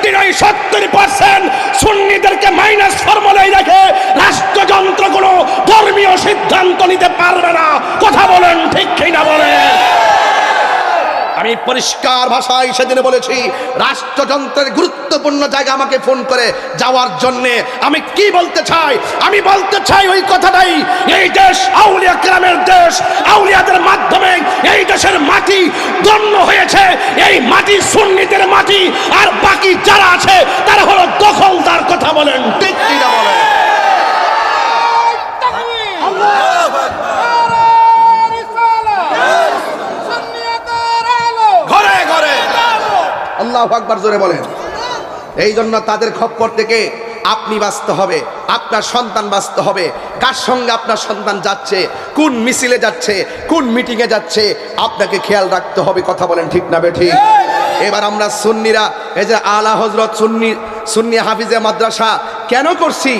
69-70% সুন্নিদেরকে minus ফর্মুলায় রেখে রাষ্ট্রযন্ত্র কোনো ধর্মীয় সিদ্ধান্ত নিতে পারবে না। কথা বলেন ঠিক কিনা বলেন? আমি পরিষ্কার ভাষায় সেদিন বলেছি, রাষ্ট্রযন্ত্রের গুরুত্বপূর্ণ জায়গা আমাকে ফোন করে যাওয়ার জন্যে আমি কি বলতে চাই? আমি বলতে চাই ওই কথাটাই, এই দেশ আউলিয়া কেরামের দেশ, আউলিয়াদের মাধ্যমে এই দেশের মাটি ধন্য হয়েছে। এই মাটি সুন্নিদের মাটি, আর বাকি যারা আছে তারা হলো দখলদার। কথা বলেন ঠিক কিনা বলেন? আল্লাহু আকবার জোরে বলেন। এই জন্য তাদের খপ্পর থেকে আপনি বাঁচতে হবে, আপনার সন্তান বাঁচতে হবে। কার সঙ্গে আপনার সন্তান যাচ্ছে, কোন মিছিলে যাচ্ছে, কোন মিটিংয়ে যাচ্ছে, আপনাকে খেয়াল রাখতে হবে। কথা বলেন ঠিক না বেঠিক? এবার আমরা সুন্নিরা এই যে আলা হযরত সুন্নি হাফিজে মাদ্রাসা কেন করছি?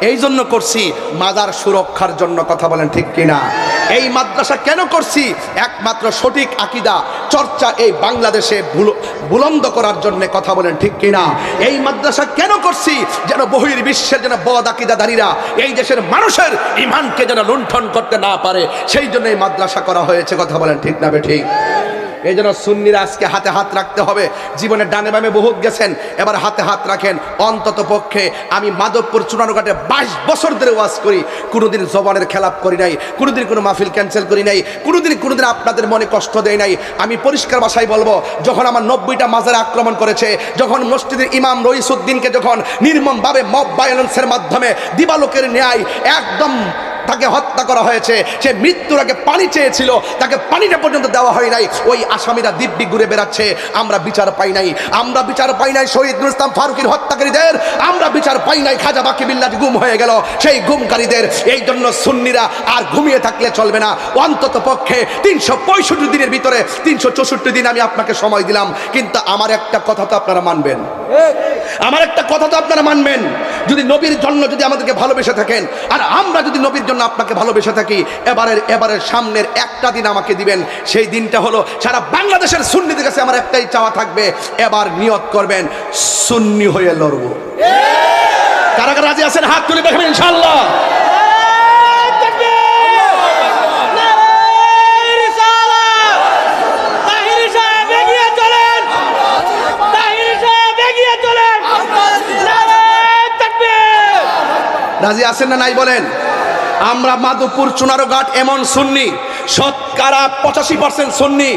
এই জন্য করছি মাজার সুরক্ষার জন্য। কথা বলেন ঠিক কিনা? এই মাদ্রাসা কেন করছি? একমাত্র সঠিক আকীদা চর্চা এই বাংলাদেশে বুলন্দ করার জন্য। কথা বলেন ঠিক কিনা? এই মাদ্রাসা কেন করছি? যেন বহির্বিশ্বের যেন বদ আকীদাধারীরা এই দেশের মানুষের ঈমানকে যেন লুণ্ঠন করতে না পারে, সেই জন্য এই মাদ্রাসা করা হয়েছে। কথা বলেন ঠিক না বেঠিক? এই জন্য সুন্নিরা আজকে হাতে হাত রাখতে হবে। জীবনে ডানে বামে বহুত গেছেন, এবার হাতে হাত রাখেন। অন্তত পক্ষে আমি মাধবপুর চুনারুঘাটে 22 বছর ধরে ওয়াজ করি, কোনোদিন জবানের খেলাপ করি নাই, কোনোদিন কোনো মাহফিল ক্যান্সেল করি নাই, কোনোদিন আপনাদের মনে কষ্ট দেয় নাই। আমি পরিষ্কার ভাষায় বলবো, যখন আমার 90টা মাজারে আক্রমণ করেছে, যখন মসজিদের ইমাম রইসুদ্দিনকে যখন নির্মমভাবে মব ভায়োলেন্সের মাধ্যমে দিবালোকের ন্যায় একদম তাকে হত্যা করা হয়েছে, সে মৃত্যুর আগে পানি চেয়েছিল, তাকে পানিটা পর্যন্ত দেওয়া হয় নাই। ওই আসামিরা দিব্যি ঘুরে বেড়াচ্ছে। আমরা বিচার পাই নাই, আমরা বিচার পাই নাই শহীদ নুরুল ইসলাম ফারুকীর হত্যাকারীদের, আমরা বিচার পাই নাই খাজা বাকি বিল্লাহ গুম হয়ে গেল সেই গুমকারীদের। এই জন্য সুন্নিরা আর ঘুমিয়ে থাকলে চলবে না। অন্তত পক্ষে 365 দিনের ভিতরে 364 দিন আমি আপনাকে সময় দিলাম, কিন্তু আমার একটা কথা তো আপনারা মানবেন, আমার একটা কথা তো আপনারা মানবেন। যদি নবীর জন্য যদি আমাদেরকে ভালোবেসে থাকেন, আর আমরা যদি নবীর জন্য আপনাকে ভালোবেসে থাকি, এবারের সামনের একটা দিন আমাকে দিবেন। সেই দিনটা হলো সারা বাংলাদেশের সুন্নিদের কাছে আমার একটাই চাওয়া থাকবে, এবার নিয়ত করবেন সুন্নি হয়ে লড়ব। কারা কারা রাজি আছেন হাত তুলে দেখবেন ইনশাআল্লাহ। রাজি আছেন না নাই বলেন? আমরা মাধবপুর চুনারুঘাট এমন সুন্নি, শতকরা 85% সুন্নি।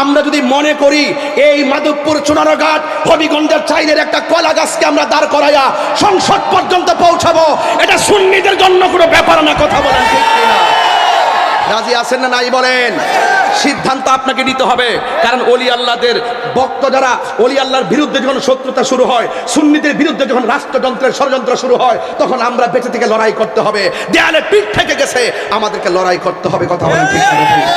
আমরা যদি মনে করি এই মাধবপুর চুনারুঘাট হবিগঞ্জের চাইলের একটা কলা গাছকে আমরা দাঁড় করাইয়া সংসদ পর্যন্ত পৌঁছাবো, এটা সুন্নিদের জন্য কোনো ব্যাপার না। কথা বলেন ঠিক কিনা? রাজি আছেন না নাই বলেন? সিদ্ধান্ত আপনাকে নিতে হবে, কারণ ওলি আল্লাহদের ভক্ত যারা, ওলি আল্লাহর বিরুদ্ধে যখন শত্রুতা শুরু হয়, সুন্নিদের বিরুদ্ধে যখন রাষ্ট্রযন্ত্রের ষড়যন্ত্র শুরু হয়, তখন আমরা বেঁচে থেকে লড়াই করতে হবে। দেয়ালে পিঠ থেকে গেছে, আমাদেরকে লড়াই করতে হবে। কথা বলেন ঠিক কিনা?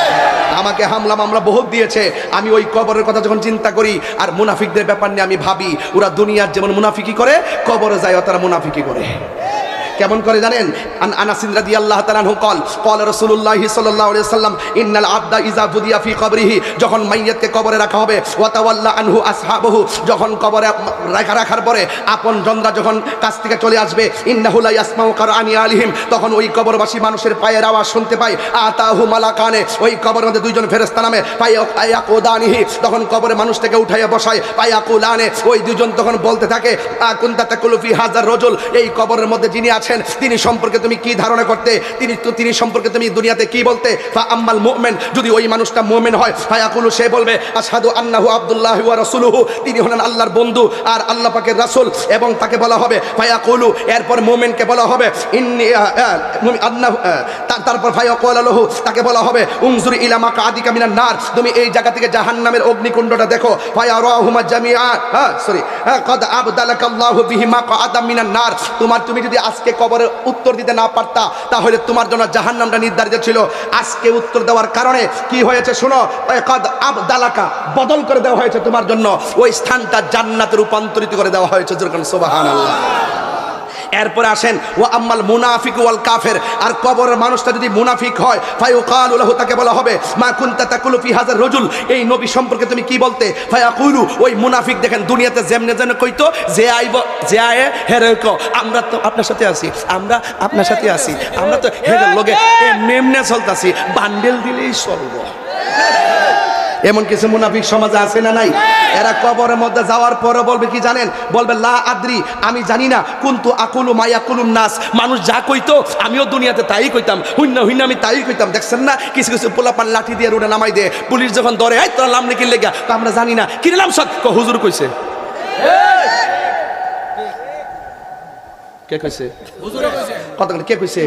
আমাকে হামলা মামলা বহুত দিয়েছে। আমি ওই কবরের কথা যখন চিন্তা করি, আর মুনাফিকদের ব্যাপার নিয়ে আমি ভাবি, ওরা দুনিয়ার যেমন মুনাফিকি করে, কবরে যায় তারা মুনাফিকি করে। কেমন করে জানেন? আনাস রাদিয়াল্লাহু তাআলা আনহু قال রাসূলুল্লাহ সাল্লাল্লাহু আলাইহি ওয়াসাল্লাম ইন্নাল আবদা ইযা বুদিয়া ফি কবরিহি, যখন মাইয়াতকে কবরে রাখা হবে, ওয়া তাওয়াল্লা আনহু আসহাবুহু, যখন কবরে রাখার পরে আপন জনরা যখন কাছ থেকে চলে আসবে, ইন্নাহু লা ইয়াসমাউ কারআনি আলিহিম, তখন ওই কবরবাসী মানুষের পায়ের আওয়াজ শুনতে পায়। আতাহু মালাকানে, ওই কবরের মধ্যে দুইজন ফেরেশতা নামে, ফায়াকুদানিহি, তখন কবরে মানুষটাকে উঠাইয়া বসায়, ফায়াকুলানে, ওই দুইজন তখন বলতে থাকে, কুনতা তাকুলু ফি হাযার রাজুল, এই কবরের মধ্যে যিনি আছেন তিনি সম্পর্কে তুমি কি ধারণা করতে, তিনি সম্পর্কে তুমি দুনিয়াতে কি বলতে? ফা আম্মাল মুমিন, যদি ওই মানুষটা মুমিন হয়, ফায়াকুলু, সে বলবে আশহাদু আন্নাহু আব্দুল্লাহি ওয়া রাসূলুহু, তিনি হলেন আল্লাহর বন্ধু আর আল্লাহ পাকের রাসূল। এবং তাকে বলা হবে ফায়াকুলু, এরপর মুমিনকে বলা হবে ইন্নী আন্নাহু, তারপর ফায়াকুলু লাহু, তাকে বলা হবে উনজুর ইলা মাকাদিকা মিনান নার, তুমি এই জায়গা থেকে জাহান্নামের অগ্নিকুণ্ডটা দেখো। ফায়ারাহুমা জামিআ, ক্বাদ আবদালাকাল্লাহু বিহি মাকআদাম মিনান নার, তুমি যদি আজকে কবরের উত্তর দিতে না পারতা, তাহলে তোমার জন্য জাহান্নামটা নির্ধারিত ছিল। আজকে উত্তর দেওয়ার কারণে কি হয়েছে শোনো, ক্বাদ আবদালাকা, বদল করে দেওয়া হয়েছে তোমার জন্য, ওই স্থানটা জান্নাতে রূপান্তরিত করে দেওয়া হয়েছে। যেরকম সুবহানাল্লাহ। এরপরে আসেন ওয়া আম্মাল মুনাফিক ওয়াল কাফের, আর কবরের মানুষটা যদি মুনাফিক হয় ফায়ুকালু লাহু, তাকে বলা হবে মা কুনতা তাকুলু ফি হাযার রাজুল, এই নবী সম্পর্কে তুমি কি বলতে? ফায়াকুলু, ওই মুনাফিক দেখেন দুনিয়াতে যেমনে যেন কইতো যে আইব যে আয়ে হেরে কো আমরা তো আপনার সাথে আছি, আমরা আপনার সাথে আছি, আমরা তো হেরে লগে এমনে চলতাছি, বান্ডেল দিলেই চলবো। এমন কিছু মুনাফিক সমাজে আছে না নাই? এরা কবরের মধ্যে যাওয়ার পরে বলবে কি জানেন? বলবে লা আদ্রি, আমি জানি না, কুনতু আকুলু মা ইয়াকুলুন নাস, মানুষ যা কইতো আমিও দুনিয়াতে তাই কইতাম, হুইন্না হুইন্না আমি তাই কইতাম। দেখছেন না কিছু কিছু পোলাপান লাঠি দিয়ে রোডে নামাই দে, পুলিশ যখন ধরে এই তোর নাম লিখি লেগা, তো আমরা জানি না কি নাম সব হুজুর কইছে। কে কইছে? কথা কে কইছে?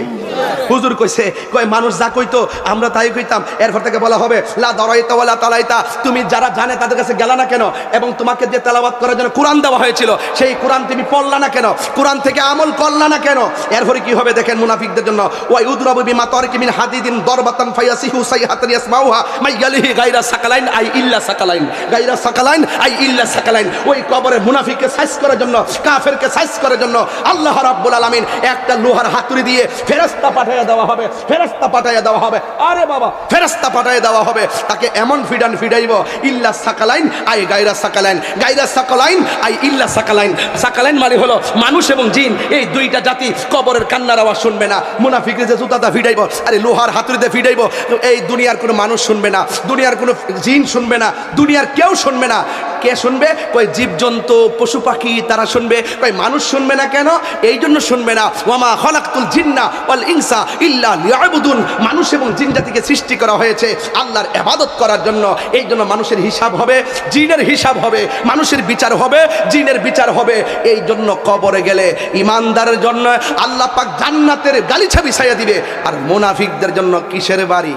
হুজুর কইছে। কয় মানুষ যা কইতো আমরা তাই কইতাম। এরপর থেকে বলা হবে লা দরাইতা ওয়ালা তালাইতা, তুমি যারা জানে তাদের কাছে গেলা না কেন, এবং তোমাকে যে তেলাওয়াত করার জন্য কোরআন দেওয়া হয়েছিল সেই কোরআন তুমি পড়লা না কেন, কোরআন থেকে আমল করলা না কেন? এরপরে কি হবে দেখেন মুনাফিকদের জন্য, ওয়া ইউদরাবু বিমা তারিকি মিন হাদিদিন দরবাতান ফায়াসিহু সাইহাতান ইয়াসমাউহা মাইয়ালিহি গায়রা সাকালাইন আই ইল্লা সাকালাইন, গায়রা সাকালাইন আই ইল্লা সাকালাইন। ওই কবরে মুনাফিককে সাইজ করার জন্য, কাফেরকে সাইজ করার জন্য আল্লাহ রাব্বুল আলামিন একটা লোহার হাতুড়ি দিয়ে ফেরেশতা পাঠিয়ে দেওয়া হবে, ফেরেশতা পাঠিয়ে দেওয়া হবে। আরে বাবা, ফেরেশতা পাঠিয়ে দেওয়া হবে, তাকে এমন ফিডান ফিডাইব ইল্লা সাকালাইন আই গায়রা সাকালাইন, গায়রা সাকালাইন আই ইল্লা সাকালাইন। সাকালাইন মানে হলো মানুষ এবং জিন, এই দুইটা জাতি কবরের কান্নার আওয়াজ শুনবে না। মুনাফিকরা যে জুতাটা ফিডাইব, আরে লোহার হাতুড়িতে ফিডাইব, এই দুনিয়ার কোনো মানুষ শুনবে না, দুনিয়ার কোনো জিন শুনবে না, দুনিয়ার কেউ শুনবে না। কে শুনবে? কই জীবজন্তু পশু পাখি তারা শুনবে, কই মানুষ শুনবে না কেন? এই জন্য শুনবে না, ওয়ামা খালাকতুল জিন্না ওয়াল ইনসা ইল্লা লিয়াবুদুন, মানুষ এবং জিন জাতিকে সৃষ্টি করা হয়েছে আল্লাহর ইবাদত করার জন্য। এই জন্য মানুষের হিসাব হবে, জিনের হিসাব হবে, মানুষের বিচার হবে, জিনের বিচার হবে। এই জন্য কবরে গেলে ইমানদারের জন্য আল্লাহ পাক জান্নাতের গালিচা বিছাইয়া দিবে, আর মুনাফিকদের জন্য কিসের বাড়ি?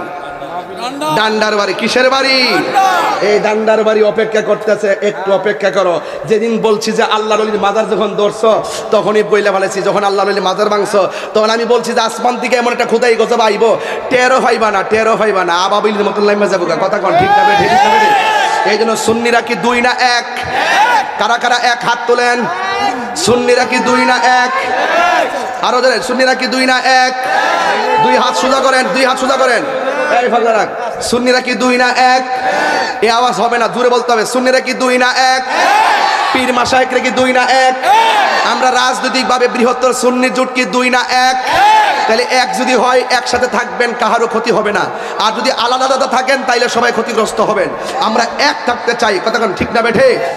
ডান্ডার বাড়ি। কিসের বাড়ি? এই ডান্ডার বাড়ি অপেক্ষা করতেছে, একটু অপেক্ষা করো। যেদিন বলছি যে আল্লাহর ওলির মাজার যখন ধরছো তখনই বইলে ফেলেছি, যখন আল্লাহর ওলির মাজার ভাঙছো তখন আমি বলছি যে আসমান থেকে এমন একটা খোদাই গজব আইব, টেরো পাইবা না, টেরো পাইবা না, আবাবিলের মতন লাইমা যাবো। কথা কোন ঠিক যাবে? ঠিক যাবে। এই জন্য সুন্নিরা কি দুই না এক? কারা কারা এক হাত তোলেন? সুন্নিরা কি দুই না এক? আরো ধরেন, সুন্নিরা কি দুই না এক? দুই হাত সোজা করেন, দুই হাত সোজা করেন। এই ফাজারাক, সুন্নিরা কি দুই না এক? এই আওয়াজ হবে না, জোরে বলতে হবে। সুন্নিরা কি দুই না এক? পীর মাশায়েখরা কি দুই না এক? আমরা রাজনৈতিকভাবে বৃহত্তর সুন্নি জোট কি দুই না এক? তাহলে এক যদি হয় একসাথে থাকবেন, কাহারও ক্ষতি হবে না। আর যদি আলাদা আলাদা থাকেন তাইলে সবাই ক্ষতিগ্রস্ত হবেন। আমরা এক থাকতে চাই। কথা ঠিক না বেঠে?